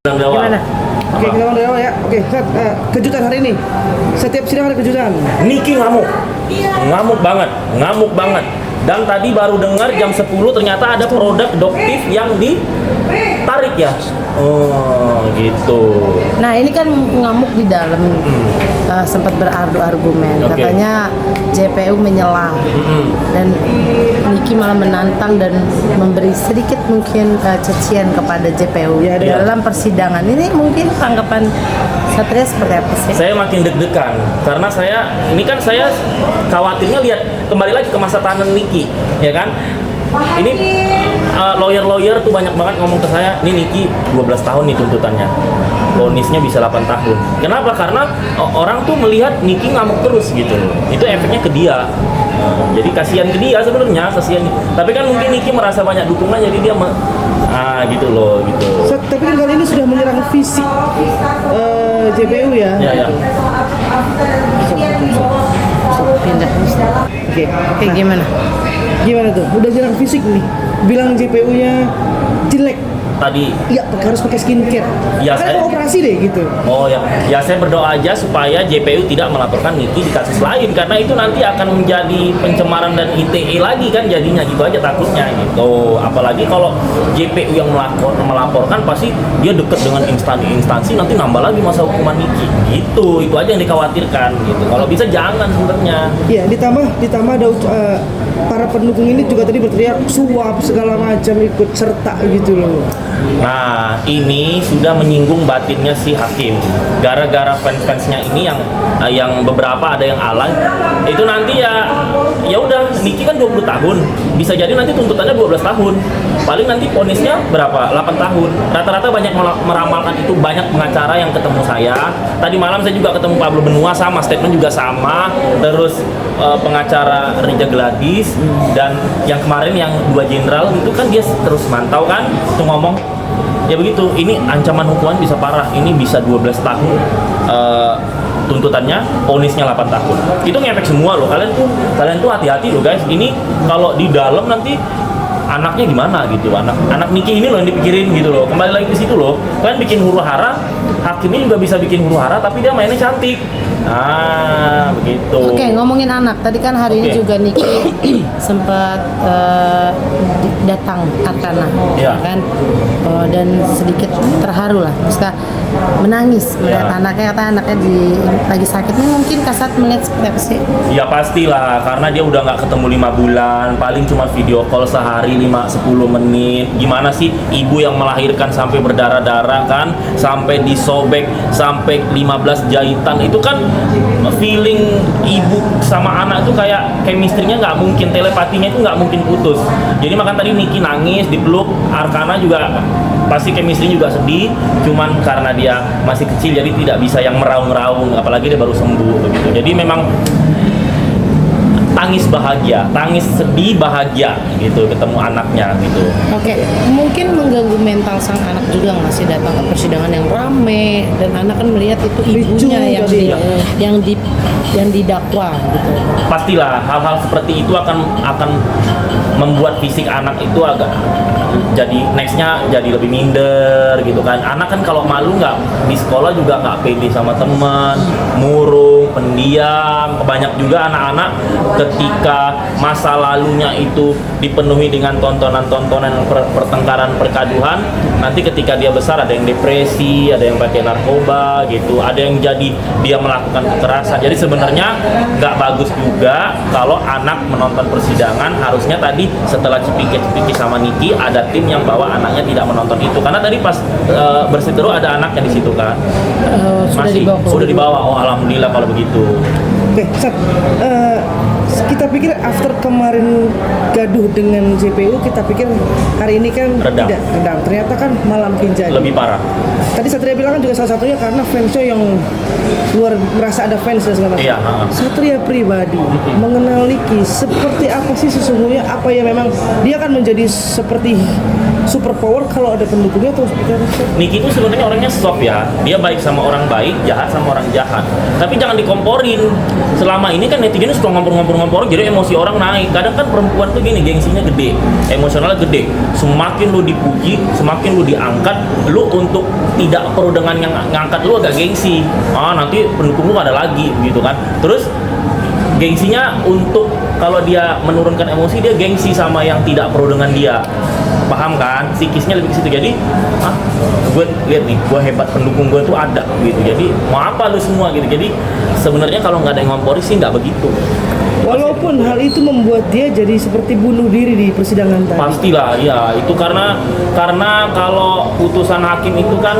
Gimana? Oke, kita mulai dari awal ya. Oke, kejutan hari ini. Setiap sidang ada kejutan. Niki ngamuk banget. Dan tadi baru dengar jam 10 ternyata ada produk Doktif yang ditarik ya. Oh, gitu. Nah, ini kan ngamuk di dalam sempat beradu argumen. Okay. Katanya JPU menyela. Dan Niki malah menantang dan memberi sedikit mungkin cacian kepada JPU Ya, dalam persidangan. Ini mungkin tanggapan Satria seperti apa sih? Saya makin deg-degan karena saya khawatirnya lihat kembali lagi ke masa tahanan Niki, ya kan? Ini lawyer tuh banyak banget ngomong ke saya, ini Niki 12 tahun nih tuntutannya. Vonisnya bisa 8 tahun. Kenapa? Karena orang tuh melihat Niki ngamuk terus gitu. Itu efeknya ke dia. Jadi kasihan ke dia sebenarnya, kasihan. Tapi kan mungkin Niki merasa banyak dukungan jadi dia gitu loh gitu. Tapi kan kali ini sudah menyerang fisik JPU ya. Ya. Pindah. Oke, gimana? Gimana tuh? Udah nyerang fisik nih. Bilang JPU-nya jelek. Tadi Iya, harus pakai skincare. Ya, kan saya- mau operasi deh gitu. Oh ya saya berdoa aja supaya JPU tidak melaporkan Niki di kasus lain karena itu nanti akan menjadi pencemaran dan ITE lagi kan jadinya gitu aja takutnya gitu. Apalagi kalau JPU yang melaporkan pasti dia dekat dengan instansi nanti nambah lagi masa hukuman Niki gitu. Itu aja yang dikhawatirkan gitu. Kalau bisa jangan sebenarnya. Iya, ditambah ada para pendukung ini juga tadi berteriak suap segala macam ikut serta gitu loh. Nah, ini sudah menyinggung batinnya si hakim. Gara-gara fans-fansnya ini yang beberapa ada yang alay, itu nanti ya udah Niki kan 20 tahun. Bisa jadi nanti tuntutannya 12 tahun. Paling nanti vonisnya berapa? 8 tahun. Rata-rata banyak meramalkan itu, banyak pengacara yang ketemu saya. Tadi malam saya juga ketemu Pablo Benua sama, statement juga sama. Terus pengacara Rija Gladys dan yang kemarin yang 2 jenderal itu kan dia terus mantau kan, itu ngomong ya begitu, ini ancaman hukuman bisa parah, ini bisa 12 tahun tuntutannya, vonisnya 8 tahun. Itu ngefek semua loh, kalian tuh hati-hati loh guys. Ini kalau di dalam nanti anaknya gimana gitu, anak Niki ini loh yang dipikirin gitu loh. Kembali lagi ke situ loh, kalian bikin huru hara, hakimnya juga bisa bikin huru hara tapi dia mainnya cantik. Nah, begitu. Oke, ngomongin anak. Tadi kan hari ini juga Niki sempat datang Arkana, Iya. kan? Dan sedikit terharu lah. Maksudnya menangis melihat anaknya, kata anaknya lagi sakitnya, mungkin kasat melihat seperti apa sih? Ya pastilah, karena dia udah nggak ketemu 5 bulan, paling cuma video call sehari 5-10 menit. Gimana sih ibu yang melahirkan sampai berdarah-darah kan, sampai disobek, sampai 15 jahitan, itu kan feeling ibu sama anak itu kayak chemistry-nya nggak mungkin, telepatinya itu nggak mungkin putus. Jadi makan tadi Niki nangis, dipeluk, Arkana juga pasti chemistry juga sedih, cuman karena dia masih kecil jadi tidak bisa yang meraung-raung, apalagi dia baru sembuh begitu. Jadi memang tangis bahagia, tangis sedih bahagia gitu ketemu anaknya gitu. Oke, mungkin mengganggu mental sang anak juga nggak sih datang ke persidangan yang rame dan anak kan melihat itu ibunya yang didakwa gitu. Pastilah hal-hal seperti itu akan membuat fisik anak itu agak jadi nextnya jadi lebih minder gitu kan. Anak kan kalau malu nggak di sekolah juga nggak pede sama teman, murung, pendiam. Banyak juga anak-anak ketika masa lalunya itu dipenuhi dengan tontonan-tontonan pertengkaran perkaduhan, nanti ketika dia besar ada yang depresi, ada yang pakai narkoba gitu, ada yang jadi dia melakukan kekerasan. Jadi sebenarnya nggak bagus juga kalau anak menonton persidangan. Harusnya tadi setelah cipiki sama Niki ada tim yang bawa anaknya tidak menonton itu, karena tadi pas berseteru ada anaknya di situ kan. Sudah dibawa. Oh alhamdulillah kalau begitu. Oke, Sat, kita pikir after kemarin gaduh dengan JPU, kita pikir hari ini kan Redam. tidak redam. Ternyata kan malam jadi. Lebih parah. Tadi Satria bilang kan juga salah satunya karena fansnya yang merasa ada fans dan segala macam. Iya, Satria pribadi mengenal Niki seperti apa sih sesungguhnya? Apa ya memang dia kan menjadi seperti super power kalau ada pendukungnya atau seperti apa? Niki itu sebenarnya orangnya soft ya, dia baik sama orang baik, jahat sama orang jahat. Tapi jangan dikomporin. Selama ini kan netizen suka ngompor, jadi emosi orang naik. Kadang kan perempuan tuh gini, gengsinya gede, emosionalnya gede. Semakin lu dipuji, semakin lu diangkat, lu untuk tidak perlu dengan yang ngangkat lu agak gengsi. Nanti pendukung lu ada lagi gitu kan. Terus gengsinya untuk kalau dia menurunkan emosi, dia gengsi sama yang tidak perlu dengan dia. Paham kan? Psikisnya lebih ke situ. Jadi, gue lihat nih, gue hebat, pendukung gue tuh ada gitu. Jadi, mau apa lu semua gitu. Jadi, sebenarnya kalau nggak ada yang ngompori sih nggak begitu. Walaupun hal itu membuat dia jadi seperti bunuh diri di persidangan tadi. Pastilah, ya itu karena kalau putusan hakim itu kan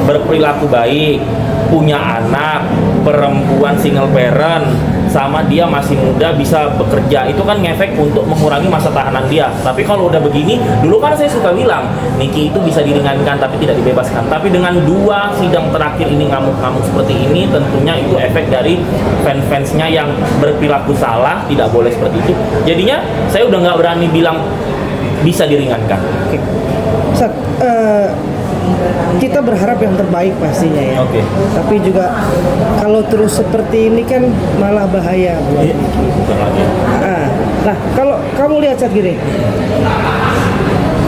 berperilaku baik, punya anak, perempuan single parent, sama dia masih muda bisa bekerja, itu kan ngefek untuk mengurangi masa tahanan dia. Tapi kalau udah begini, dulu kan saya suka bilang Niki itu bisa diringankan tapi tidak dibebaskan. Tapi dengan 2 sidang terakhir ini ngamuk-ngamuk seperti ini, tentunya itu efek dari fans-fansnya yang berperilaku salah, tidak boleh seperti itu. Jadinya saya udah nggak berani bilang bisa diringankan. Oke. Sat, kita berharap yang terbaik pastinya ya. Oke. Tapi juga kalau terus seperti ini kan malah bahaya buat Iya, Niki. bukan lagi. Nah, kalau kamu lihat saat gini,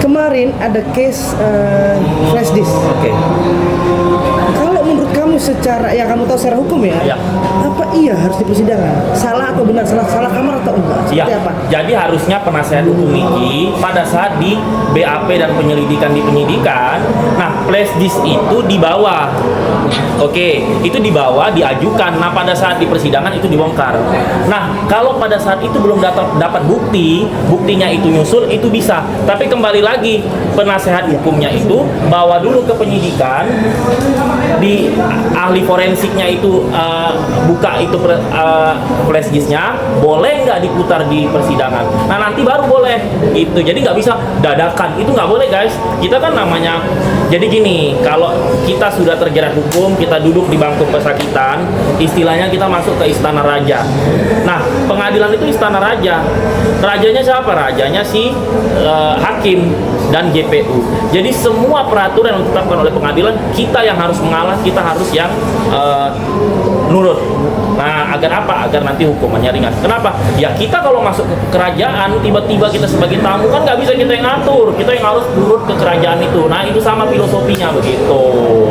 kemarin ada case flash disk. Oke. Kalau menurut kamu secara, ya kamu tahu secara hukum ya, Ya. apa iya harus di persidangan? Salah atau benar? Salah kamar atau enggak? Ya, Seperti apa? jadi harusnya penasehat hukum Niki pada saat di BAP dan penyelidikan di penyidikan, nah flash disk itu dibawa. Oke, itu dibawa, diajukan. Nah pada saat di persidangan itu dibongkar. Nah kalau pada saat itu belum dapat buktinya itu nyusul, itu bisa. Tapi kembali lagi, penasehat hukumnya itu bawa dulu ke penyidikan, di ahli forensiknya itu buka itu flash disknya, boleh nggak diputar di persidangan. Nah nanti baru boleh itu. Jadi nggak bisa dadakan, itu nggak boleh guys. Kita kan namanya, jadi gini, kalau kita sudah terjerat hukum, kita duduk di bangku pesakitan, istilahnya kita masuk ke istana raja. Nah pengadilan itu istana raja. Rajanya siapa? Rajanya si hakim dan JPU. Jadi semua peraturan yang ditetapkan oleh pengadilan, kita yang harus mengalah, kita harus yang nurut. Nah, agar apa? Agar nanti hukumannya ringan. Kenapa? Ya kita kalau masuk ke kerajaan, tiba-tiba kita sebagai tamu kan nggak bisa kita yang ngatur, kita yang harus nurut ke kerajaan itu. Nah, itu sama filosofinya begitu.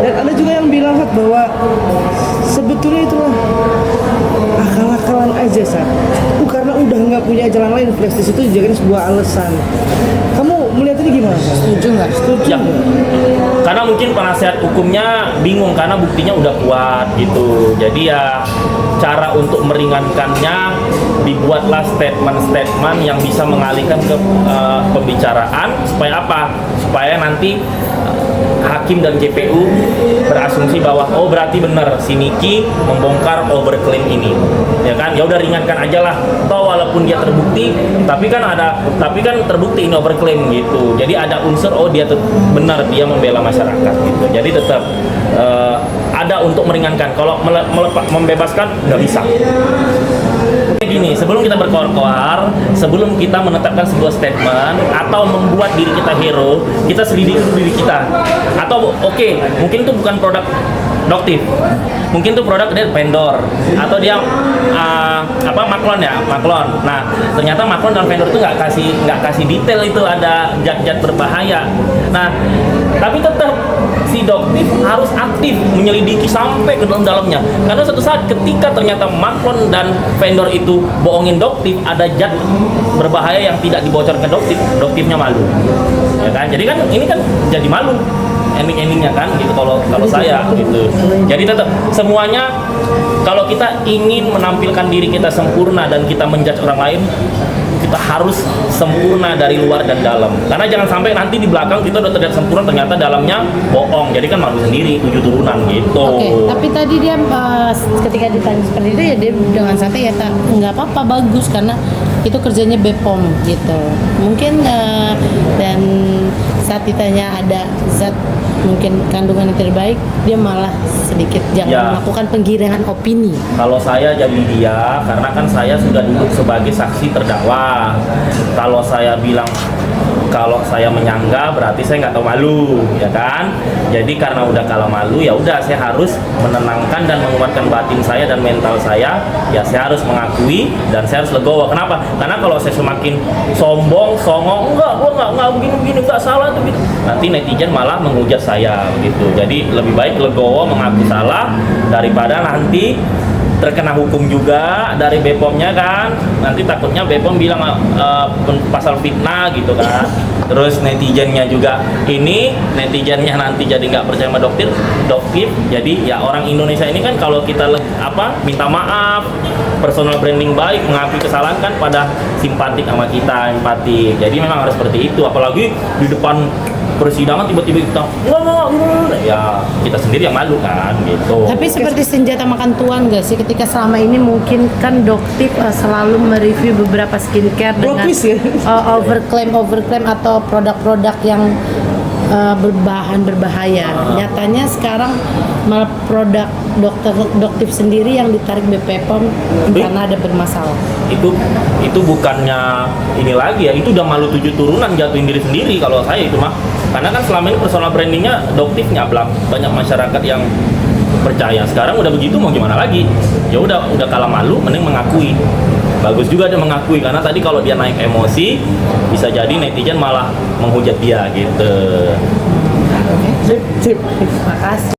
Dan ada juga yang bilang Sat, bahwa sebetulnya itulah akal-akalan aja Sat. Karena udah nggak punya jalan lain, flash disk itu dijadikan sebuah alasan. Kamu melihat ini gimana Sat? Setuju nggak? Setuju Ya. nggak? Karena mungkin penasihat hukumnya bingung karena buktinya udah kuat gitu. Jadi ya cara untuk meringankannya, dibuatlah statement-statement yang bisa mengalihkan ke pembicaraan supaya apa? Supaya nanti hakim dan JPU berasumsi bahwa oh berarti benar si Niki membongkar overclaim ini, ya kan? Ya udah ringankan aja lah. Toh walaupun dia terbukti, tapi kan terbukti ini overclaim gitu. Jadi ada unsur oh dia benar dia membela masyarakat gitu. Jadi tetap ada untuk meringankan. Kalau membebaskan nggak bisa. Gini, sebelum kita berkoar-koar, sebelum kita menetapkan sebuah statement atau membuat diri kita hero, kita selidiki dulu diri kita. Atau oke, mungkin itu bukan produk Doktif, mungkin itu produk dari vendor atau dia maklon. Nah ternyata maklon dan vendor itu nggak kasih detail itu ada zat-zat berbahaya. Nah tapi tetap si Doktif harus aktif menyelidiki sampai ke dalamnya, karena suatu saat ketika ternyata maklon dan vendor itu bohongin Doktif, ada zat berbahaya yang tidak dibocorkan ke Doktifnya malu, ya kan? Jadi kan ini kan jadi malu ending-endingnya kan gitu kalau saya gitu. Jadi tetap semuanya, kalau kita ingin menampilkan diri kita sempurna dan kita menjudge orang lain, kita harus sempurna dari luar dan dalam. Karena jangan sampai nanti di belakang kita udah terlihat sempurna, ternyata dalamnya bohong. Jadi kan malu sendiri 7 turunan gitu. Oke, tapi tadi dia ketika ditanya seperti itu ya dia dengan santai ya nggak apa-apa, bagus karena itu kerjanya BPOM gitu. Mungkin dan saat ditanya ada zat mungkin kandungan yang terbaik, dia malah sedikit jangan melakukan penggiringan opini. Kalau saya jadi dia, karena kan saya sudah duduk sebagai saksi terdakwa. Kalau saya bilang kalau saya menyangga berarti saya nggak tahu malu, ya kan? Jadi karena udah kalah malu, ya udah saya harus menenangkan dan menguatkan batin saya dan mental saya. Ya saya harus mengakui dan saya harus legowo. Kenapa? Karena kalau saya semakin sombong, songong, enggak begini, enggak salah tuh gitu. Nanti netizen malah menghujat saya begitu. Jadi lebih baik legowo mengaku salah daripada nanti terkena hukum juga dari BPOM-nya kan. Nanti takutnya BPOM bilang pasal fitnah gitu kan. Terus netizennya juga netizennya nanti jadi nggak percaya sama dokter. Jadi ya orang Indonesia ini kan kalau kita minta maaf, personal branding baik, mengakui kesalahan kan pada simpatik sama kita, empatik. Jadi memang harus seperti itu. Apalagi di depan persidangan tiba-tiba kita ya kita sendiri yang malu kan gitu. Tapi seperti senjata makan tuan gak sih ketika selama ini mungkin kan Doktif selalu mereview beberapa skincare dengan Blocklist ya? overclaim atau produk-produk yang berbahan berbahaya. Nyatanya sekarang malah produk Doktif sendiri yang ditarik BPOM karena ada bermasalah. Itu bukannya ini lagi ya, itu udah malu 7 turunan jatuhin diri sendiri kalau saya itu mah. Karena kan selama ini personal brandingnya Doktif nyablak, banyak masyarakat yang percaya. Sekarang udah begitu mau gimana lagi? Ya udah kalah malu, mending mengakui. Bagus juga dia mengakui karena tadi kalau dia naik emosi bisa jadi netizen malah menghujat dia gitu. Sip. Terima kasih.